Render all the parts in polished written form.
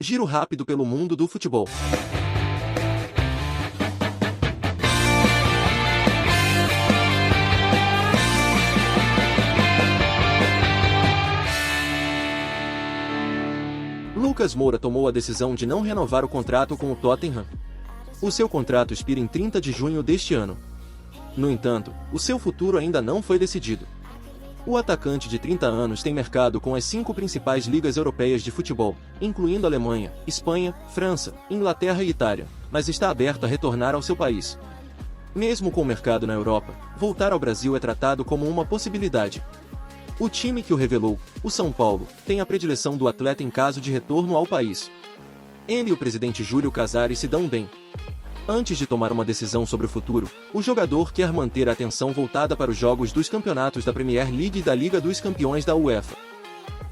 Giro rápido pelo mundo do futebol. Lucas Moura tomou a decisão de não renovar o contrato com o Tottenham. O seu contrato expira em 30 de junho deste ano. No entanto, o seu futuro ainda não foi decidido. O atacante de 30 anos tem mercado com as 5 principais ligas europeias de futebol, incluindo Alemanha, Espanha, França, Inglaterra e Itália, mas está aberto a retornar ao seu país. Mesmo com o mercado na Europa, voltar ao Brasil é tratado como uma possibilidade. O time que o revelou, o São Paulo, tem a predileção do atleta em caso de retorno ao país. Ele e o presidente Júlio Casares se dão bem. Antes de tomar uma decisão sobre o futuro, o jogador quer manter a atenção voltada para os jogos dos campeonatos da Premier League e da Liga dos Campeões da UEFA.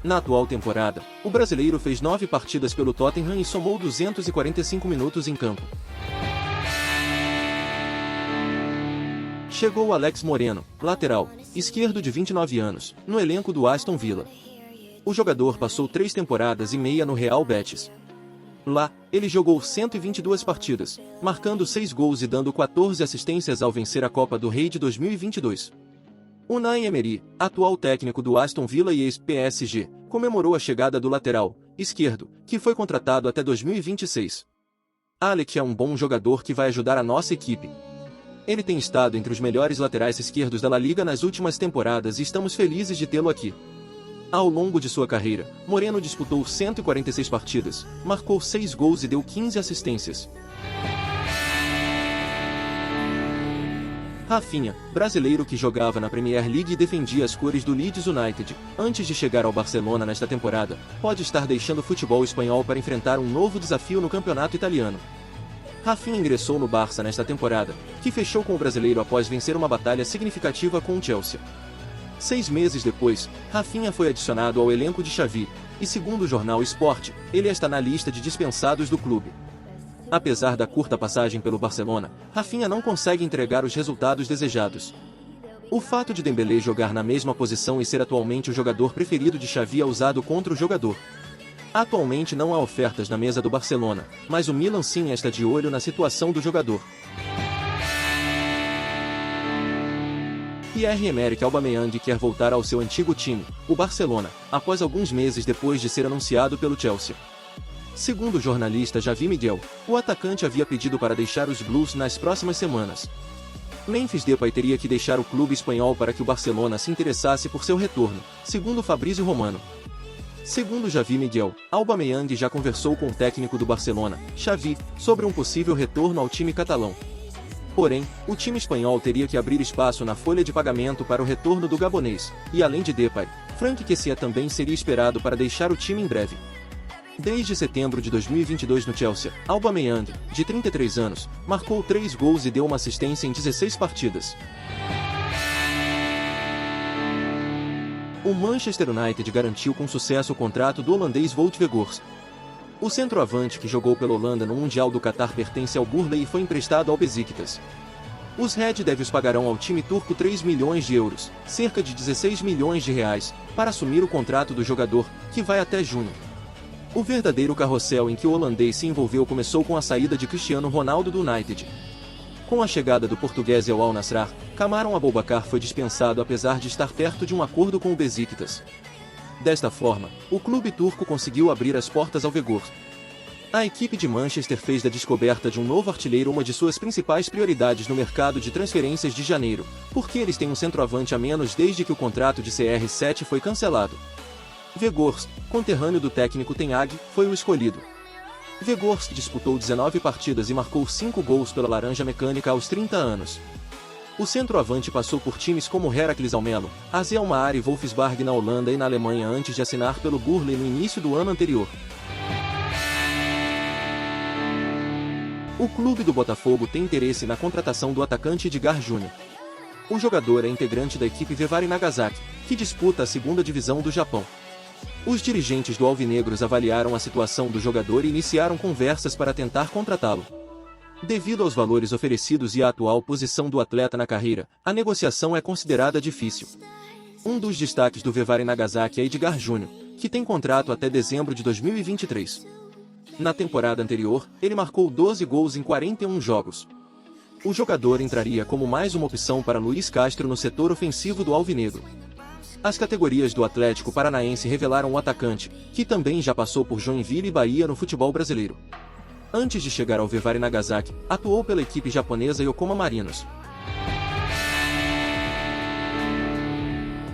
Na atual temporada, o brasileiro fez 9 partidas pelo Tottenham e somou 245 minutos em campo. Chegou Alex Moreno, lateral esquerdo de 29 anos, no elenco do Aston Villa. O jogador passou 3 temporadas e meia no Real Betis. Lá, ele jogou 122 partidas, marcando 6 gols e dando 14 assistências ao vencer a Copa do Rei de 2022. Unai Emery, atual técnico do Aston Villa e ex-PSG, comemorou a chegada do lateral esquerdo, que foi contratado até 2026. Alex é um bom jogador que vai ajudar a nossa equipe. Ele tem estado entre os melhores laterais esquerdos da La Liga nas últimas temporadas e estamos felizes de tê-lo aqui. Ao longo de sua carreira, Moreno disputou 146 partidas, marcou 6 gols e deu 15 assistências. Rafinha, brasileiro que jogava na Premier League e defendia as cores do Leeds United, antes de chegar ao Barcelona nesta temporada, pode estar deixando o futebol espanhol para enfrentar um novo desafio no campeonato italiano. Rafinha ingressou no Barça nesta temporada, que fechou com o brasileiro após vencer uma batalha significativa com o Chelsea. 6 meses depois, Rafinha foi adicionado ao elenco de Xavi, e segundo o jornal Sport, ele está na lista de dispensados do clube. Apesar da curta passagem pelo Barcelona, Rafinha não consegue entregar os resultados desejados. O fato de Dembélé jogar na mesma posição e ser atualmente o jogador preferido de Xavi é usado contra o jogador. Atualmente não há ofertas na mesa do Barcelona, mas o Milan sim está de olho na situação do jogador. Pierre-Emerick Aubameyang quer voltar ao seu antigo time, o Barcelona, após alguns meses depois de ser anunciado pelo Chelsea. Segundo o jornalista Javi Miguel, o atacante havia pedido para deixar os Blues nas próximas semanas. Memphis Depay teria que deixar o clube espanhol para que o Barcelona se interessasse por seu retorno, segundo Fabrício Romano. Segundo Javi Miguel, Aubameyang já conversou com o técnico do Barcelona, Xavi, sobre um possível retorno ao time catalão. Porém, o time espanhol teria que abrir espaço na folha de pagamento para o retorno do gabonês, e além de Depay, Franck Kessié também seria esperado para deixar o time em breve. Desde setembro de 2022 no Chelsea, Aubameyang, de 33 anos, marcou 3 gols e deu uma assistência em 16 partidas. O Manchester United garantiu com sucesso o contrato do holandês Wout Weghorst. O centroavante que jogou pela Holanda no Mundial do Catar pertence ao Burnley e foi emprestado ao Besiktas. Os Red Devils pagarão ao time turco 3 milhões de euros, cerca de 16 milhões de reais, para assumir o contrato do jogador, que vai até junho. O verdadeiro carrossel em que o holandês se envolveu começou com a saída de Cristiano Ronaldo do United. Com a chegada do português ao Al Nassr, Camarão Aboubakar foi dispensado apesar de estar perto de um acordo com o Besiktas. Desta forma, o clube turco conseguiu abrir as portas ao Weghorst. A equipe de Manchester fez da descoberta de um novo artilheiro uma de suas principais prioridades no mercado de transferências de janeiro, porque eles têm um centroavante a menos desde que o contrato de CR7 foi cancelado. Weghorst, conterrâneo do técnico Ten Hag, foi o escolhido. Weghorst disputou 19 partidas e marcou 5 gols pela Laranja Mecânica aos 30 anos. O centroavante passou por times como Heracles Almelo, AZ Alkmaar e Wolfsburg na Holanda e na Alemanha antes de assinar pelo Burnley no início do ano anterior. O clube do Botafogo tem interesse na contratação do atacante Edgar Júnior. O jogador é integrante da equipe Vivari Nagasaki, que disputa a segunda divisão do Japão. Os dirigentes do Alvinegros avaliaram a situação do jogador e iniciaram conversas para tentar contratá-lo. Devido aos valores oferecidos e à atual posição do atleta na carreira, a negociação é considerada difícil. Um dos destaques do Vivari Nagasaki é Edgar Júnior, que tem contrato até dezembro de 2023. Na temporada anterior, ele marcou 12 gols em 41 jogos. O jogador entraria como mais uma opção para Luiz Castro no setor ofensivo do alvinegro. As categorias do Atlético Paranaense revelaram o atacante, que também já passou por Joinville e Bahia no futebol brasileiro. Antes de chegar ao Vivari Nagasaki, atuou pela equipe japonesa Yokohama Marinos.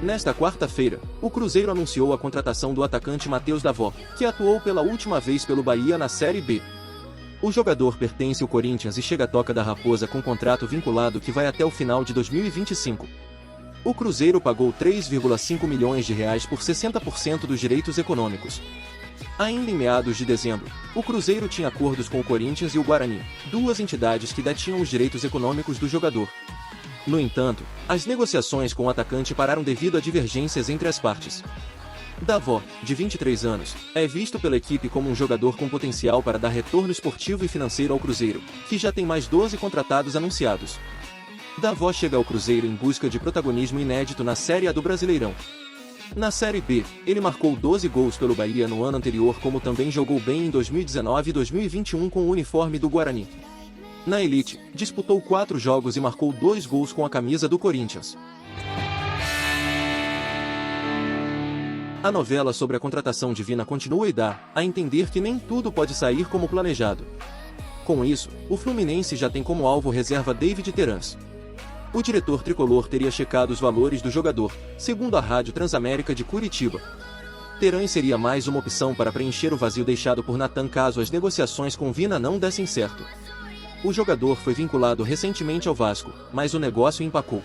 Nesta quarta-feira, o Cruzeiro anunciou a contratação do atacante Matheus Davó, que atuou pela última vez pelo Bahia na Série B. O jogador pertence ao Corinthians e chega à Toca da Raposa com contrato vinculado que vai até o final de 2025. O Cruzeiro pagou 3,5 milhões de reais por 60% dos direitos econômicos. Ainda em meados de dezembro, o Cruzeiro tinha acordos com o Corinthians e o Guarani, duas entidades que detinham os direitos econômicos do jogador. No entanto, as negociações com o atacante pararam devido a divergências entre as partes. Davó, de 23 anos, é visto pela equipe como um jogador com potencial para dar retorno esportivo e financeiro ao Cruzeiro, que já tem mais 12 contratados anunciados. Davó chega ao Cruzeiro em busca de protagonismo inédito na Série A do Brasileirão. Na Série B, ele marcou 12 gols pelo Bahia no ano anterior, como também jogou bem em 2019 e 2021 com o uniforme do Guarani. Na Elite, disputou 4 jogos e marcou 2 gols com a camisa do Corinthians. A novela sobre a contratação divina continua e dá a entender que nem tudo pode sair como planejado. Com isso, o Fluminense já tem como alvo reserva David Terans. O diretor tricolor teria checado os valores do jogador, segundo a Rádio Transamérica de Curitiba. Terans seria mais uma opção para preencher o vazio deixado por Nathan caso as negociações com Vina não dessem certo. O jogador foi vinculado recentemente ao Vasco, mas o negócio empacou.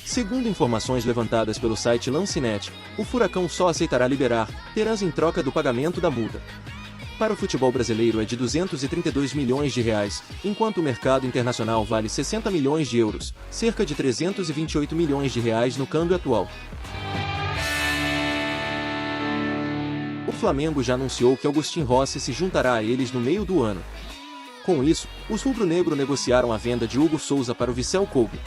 Segundo informações levantadas pelo site Lancinete, o Furacão só aceitará liberar Terans em troca do pagamento da multa. Para o futebol brasileiro é de 232 milhões de reais, enquanto o mercado internacional vale 60 milhões de euros, cerca de 328 milhões de reais no câmbio atual. O Flamengo já anunciou que Agustin Rossi se juntará a eles no meio do ano. Com isso, os rubro-negro negociaram a venda de Hugo Souza para o Vissel Kobe.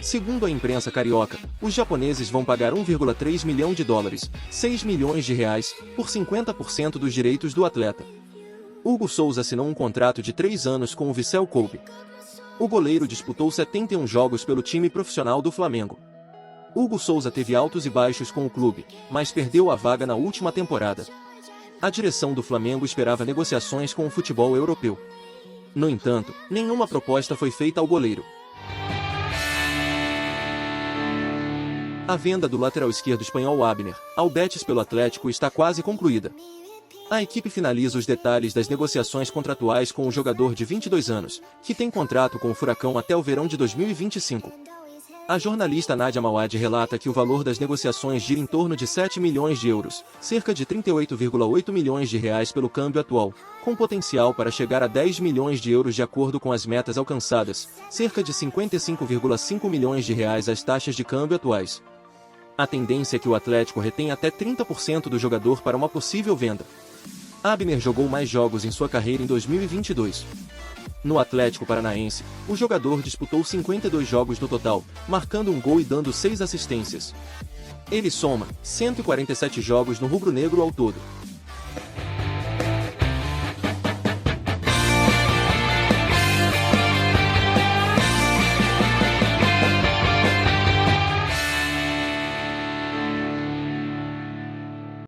Segundo a imprensa carioca, os japoneses vão pagar 1,3 milhão de dólares, 6 milhões de reais, por 50% dos direitos do atleta. Hugo Souza assinou um contrato de 3 anos com o Vissel Kobe. O goleiro disputou 71 jogos pelo time profissional do Flamengo. Hugo Souza teve altos e baixos com o clube, mas perdeu a vaga na última temporada. A direção do Flamengo esperava negociações com o futebol europeu. No entanto, nenhuma proposta foi feita ao goleiro. A venda do lateral esquerdo espanhol Abner ao Betis pelo Atlético está quase concluída. A equipe finaliza os detalhes das negociações contratuais com o jogador de 22 anos, que tem contrato com o Furacão até o verão de 2025. A jornalista Nadia Mawad relata que o valor das negociações gira em torno de 7 milhões de euros, cerca de 38,8 milhões de reais pelo câmbio atual, com potencial para chegar a 10 milhões de euros de acordo com as metas alcançadas, cerca de 55,5 milhões de reais as taxas de câmbio atuais. A tendência é que o Atlético retenha até 30% do jogador para uma possível venda. Abner jogou mais jogos em sua carreira em 2022. No Atlético Paranaense, o jogador disputou 52 jogos no total, marcando um gol e dando 6 assistências. Ele soma 147 jogos no rubro-negro ao todo.